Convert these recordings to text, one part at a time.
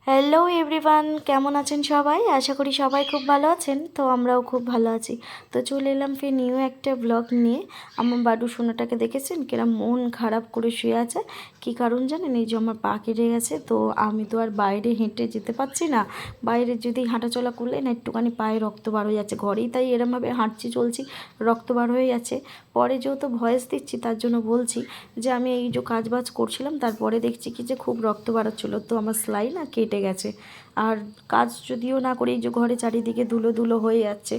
Hello everyone, কেমন আছেন সবাই? আশা করি সবাই খুব ভালো আছেন। তো আমরাও খুব ভালো আছি। তো চলে এলাম ফির নিউ একটা ব্লগ নিয়ে। আমার বাডু সোনাটাকে দেখেছেন কিরম মন খারাপ করে শুয়ে আছে। কি কারণ জানেন? এই যে আমার পা কেটে গেছে, তো আমি তো আর বাইরে হেঁটে যেতে পারছি না। বাইরে যদি হাঁটাচলা করলে না একটুখানি পায়ে রক্ত বার হয়ে যাচ্ছে। ঘরেই তাই এরমভাবে হাঁটছি চলছি, রক্ত বার হয়ে যাচ্ছে। পরে যেহেতু ভয়েস দিচ্ছি তার জন্য বলছি যে আমি এই যে কাজ বাজ করছিলাম, তারপরে দেখছি কি যে খুব রক্ত বাড়াচ্ছিলো, তো আমার সেলাই না কেটে গেছে। আর কাজ যদিও না করি, এই যে ঘরে চারিদিকে ধুলো ধুলো হয়ে যাচ্ছে,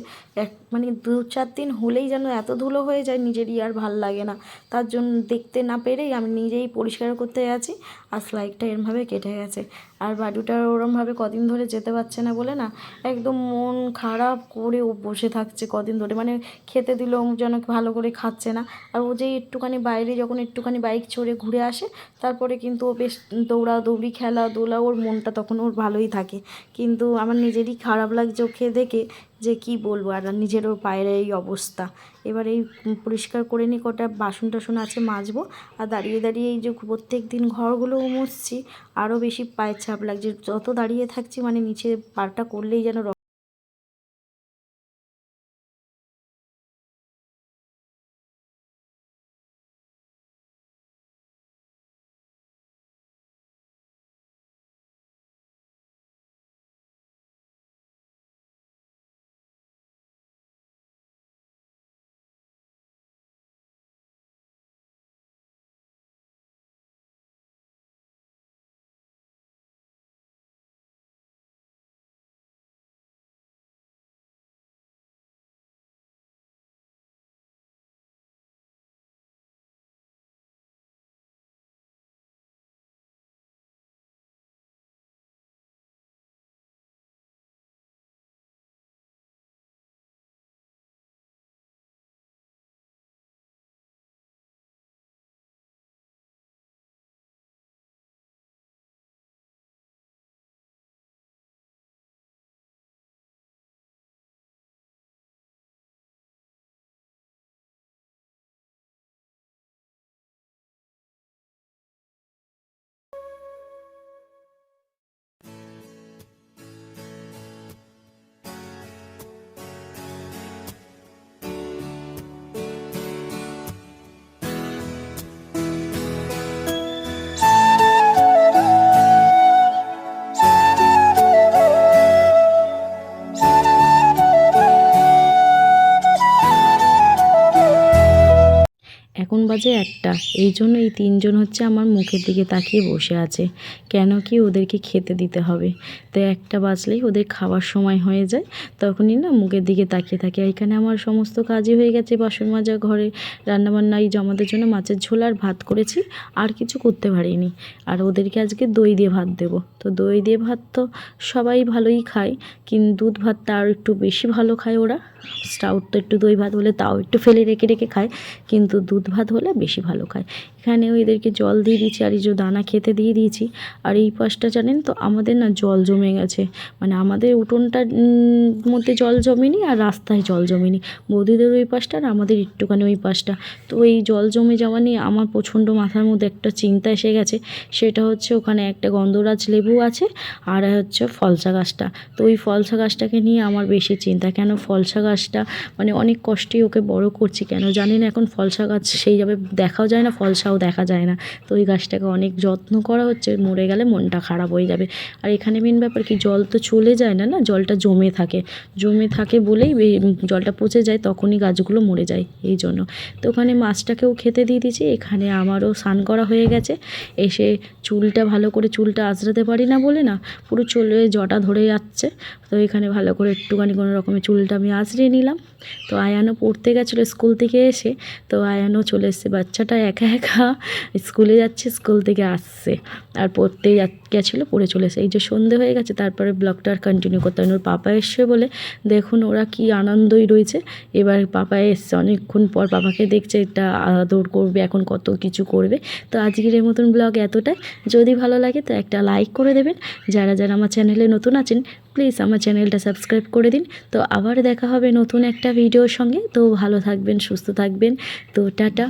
মানে 2-4 দিন হলেই যেন এত ধুলো হয়ে যায় নিজেরই আর ভাল লাগে না। তার জন্য দেখতে না পেরেই আমি নিজেই পরিষ্কার করতে যাচ্ছি, আর সেলাইটা এরমভাবে কেটে গেছে। আর বাড়িটা ওরমভাবে কদিন ধরে যেতে পারছে না বলে না একদম মন খারাপ করে ও বসে থাকছে কদিন ধরে, মানে খেতে দিলেও যেন ভালো করে খাচ্ছে না। আর ও যে একটুখানি বাইরে যখন একটুখানি বাইক চড়ে ঘুরে আসে, তারপরে কিন্তু ও বেশ দৌড়াদৌড়ি খেলাধুলা, ওর মনটা তখন ওর ভালোই থাকে। কিন্তু আমার নিজেরই খারাপ লাগছে ওকে দেখে, যে কি বলবো। আর নিজেরও পায়ের এই অবস্থা। এবার এই পরিষ্কার করে নিই, কটা বাসন টাসন আছে মাজবো। আর দাঁড়িয়ে দাঁড়িয়ে এই যে প্রত্যেক দিন ঘরগুলো মুছছি, আরও বেশি পায়ের ছাপ লাগছে। যত দাঁড়িয়ে থাকছি মানে নিচে পাটা করলেই যেন এখন বাজে 1টা। এই জন্য এই 3জন হচ্ছে আমার মুখের দিকে তাকিয়ে বসে আছে, কেন কি ওদেরকে খেতে দিতে হবে। তো 1টা বাজলেই ওদের খাওয়ার সময় হয়ে যায়, তখনই না মুখের দিকে তাকিয়ে থাকে। এখানে আমার সমস্ত কাজই হয়ে গেছে, বাসন মাজা, ঘরে রান্নাবান্না, এই যে আমাদের জন্য মাছের ঝোল আর ভাত করেছি, আর কিছু করতে পারিনি। আর ওদেরকে আজকে দই দিয়ে ভাত দেবো। তো দই দিয়ে ভাত তো সবাই ভালোই খায়, কিন্তু দুধ ভাতটা আর একটু বেশি ভালো খায় ওরা। স্টাউট তো একটু দই ভাত হলে তাও একটু ফেলে রেখে রেখে খায়, কিন্তু দুধ ভাত হলে বেশি ভালো খায়। এখানে ওদেরকে জল দিয়ে দিয়েছি, আর এই যে দানা খেতে দিয়ে দিয়েছি। আর এই পাশটা জানেন তো আমাদের না জল জমে গেছে, মানে আমাদের উঠোনটার মধ্যে জল জমেনি, আর রাস্তায় জল জমেনি। বৌদিদের ওই পাশটা আর আমাদের একটুখানি ওই পাশটা। তো এই জল জমে যাওয়া নিয়ে আমার প্রচণ্ড মাথার মধ্যে একটা চিন্তা এসে গেছে। সেটা হচ্ছে ওখানে একটা গন্ধরাজ লেবু আছে, আর হচ্ছে ফলসা গাছটা। তো ওই ফলসা গাছটাকে নিয়ে আমার বেশি চিন্তা। কেন ফলসা গাছটা মানে অনেক কষ্টেই ওকে বড় করছি, কেন জানি না। এখন ফলসা গাছ সেইভাবে দেখাও যায় না, ফলসাও দেখা যায় না। তো ওই গাছটাকে অনেক যত্ন করা হচ্ছে, মরে গেলে মনটা খারাপ হয়ে যাবে। আর এখানে মেন ব্যাপার কি, জল তো চলে যায় না, না জলটা জমে থাকে। জমে থাকে বলেই জলটা পচে যায়, তখনই গাছগুলো মরে যায়, এই জন্য। তো ওখানে মাছটাকেও খেতে দিয়ে দিয়েছি। এখানে আমারও স্নান করা হয়ে গেছে। এসে চুলটা ভালো করে, চুলটা আঁচড়াতে পারি না বলে না পুরো চুলে জটা ধরে যাচ্ছে। তো এখানে ভালো করে একটুখানি কোনো রকমের চুলটা আমি আঁচড়িয়ে নিলাম। তো আয়ানও পড়তে গেছিলো স্কুল থেকে এসে, তো আয়ানও চলে এসছে। বাচ্চাটা একা একা স্কুলে যাচ্ছে, স্কুল থেকে আসছে, আর পড়তে গেছিলো, পড়ে চলে এসে এই যে সন্ধে হয়ে গেছে। তারপরে ব্লগটা আর কন্টিনিউ করতে হয় না, ওর পাপা এসছে বলে দেখুন ওরা কি আনন্দই রয়েছে। এবার পাপা এসছে অনেকক্ষণ পর, পাপাকে দেখছে, এটা আদর করবে, এখন কত কিছু করবে। তো আজকের এই মতন ব্লগ এতটাই। যদি ভালো লাগে তো একটা লাইক করে দেবেন। যারা যারা আমার চ্যানেলে নতুন আছেন প্লিজ আমার চ্যানেলটা সাবস্ক্রাইব করে দিন। তো আবার দেখা হবে নতুন একটা ভিডিওর সঙ্গে। তো ভালো থাকবেন, সুস্থ থাকবেন। তো টাটা।